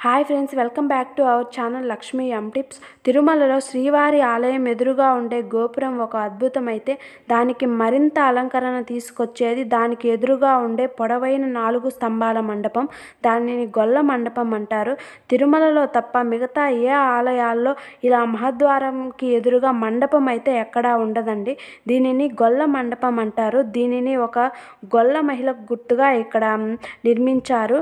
Hi friends, welcome back to our channel Lakshmi M tips. తిరుమలలో శ్రీవారి ఆలయం ఎదురుగా ఉండే గోపురం ఒక అద్భుతం అయితే దానికి మరింత అలంకరణ తీసుకొచ్చేది దానికి ఎదురుగా ఉండే పొడవైన 4 స్తంభాల మండపం. దానిని గొల్ల మండపం అంటారు. తిరుమలలో తప్ప మిగతా ఏ ఆలయాల్లో ఇలా మహద్వారంకి ఎదురుగా మండపం అయితే ఎక్కడా ఉండదండి. దీనిని గొల్ల మండపం అంటారు. దీనిని ఒక గొల్ల మహిళకు గుర్తుగా ఇక్కడ నిర్మించారు.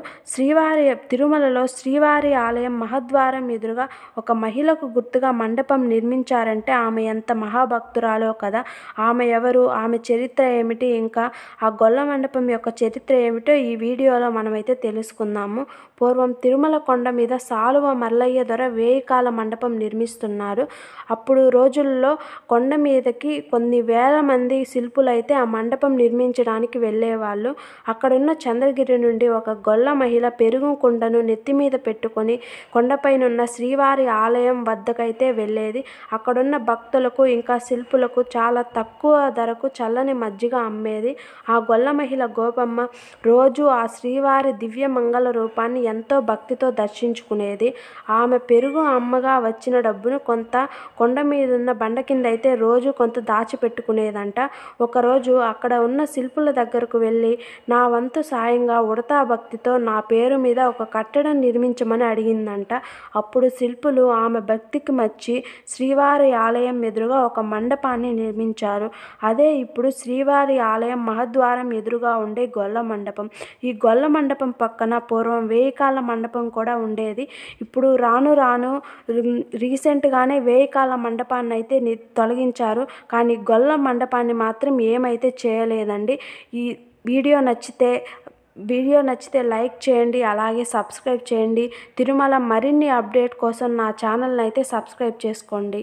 తిరుమలలో శ్రీవారి ఆలయం మహద్వారం ఎదురుగా ఒక మహిళకు గుర్తుగా మండపం నిర్మించారంటే ఆమె ఎంత మహాభక్తురాలో కదా. ఆమె ఎవరు, ఆమె చరిత్ర ఏమిటి, ఇంకా ఆ గొల్ల మండపం యొక్క చరిత్ర ఏమిటో ఈ వీడియోలో మనమైతే తెలుసుకుందాము. పూర్వం తిరుమల కొండ మీద సాలువ మల్లయ్య దొర 1000 కాల మండపం నిర్మిస్తున్నారు. అప్పుడు రోజుల్లో కొండ మీదకి కొన్ని వేల మంది శిల్పులైతే ఆ మండపం నిర్మించడానికి వెళ్ళేవాళ్ళు. అక్కడున్న చంద్రగిరి నుండి ఒక గొల్ల మహిళ పెరుగు కుండను నెత్తి మీద పెట్టుకొని కొండపైనున్న శ్రీవారి ఆలయం వద్దకైతే వెళ్ళేది. అక్కడున్న భక్తులకు ఇంకా శిల్పులకు చాలా తక్కువ ధరకు చల్లని మజ్జిగ అమ్మేది. ఆ గొల్ల మహిళ గోపమ్మ రోజు ఆ శ్రీవారి దివ్య మంగళ రూపాన్ని ఎంతో భక్తితో దర్శించుకునేది. ఆమె పెరుగు అమ్మగా వచ్చిన డబ్బును కొంత కొండ మీదున్న బండ కింద అయితే రోజు కొంత దాచిపెట్టుకునేదంట. ఒకరోజు అక్కడ ఉన్న శిల్పుల దగ్గరకు వెళ్ళి నా వంతు సాయంగా ఉడతా భక్తితో నా పేరు మీద ఒక కట్టడం నిర్మించమని అడిగిందంట. అప్పుడు శిల్పులు ఆమె భక్తికి మెచ్చి శ్రీవారి ఆలయం ఎదురుగా ఒక మండపాన్ని నిర్మించారు. అదే ఇప్పుడు శ్రీవారి ఆలయం మహద్వారం ఎదురుగా ఉండే గొల్ల మండపం. ఈ గొల్ల మండపం పక్కన పూర్వం 1000 కాల మండపం కూడా ఉండేది. ఇప్పుడు రాను రాను రీసెంట్గానే 1000 కాల మండపాన్ని అయితే తొలగించారు. కానీ గొల్ల మండపాన్ని మాత్రం ఏమైతే చేయలేదండి. ఈ వీడియో నచ్చితే లైక్ చేయండి, అలాగే సబ్స్క్రైబ్ చేయండి. తిరుమల మరిన్ని అప్డేట్ కోసం నా ఛానల్ని అయితే సబ్స్క్రైబ్ చేసుకోండి.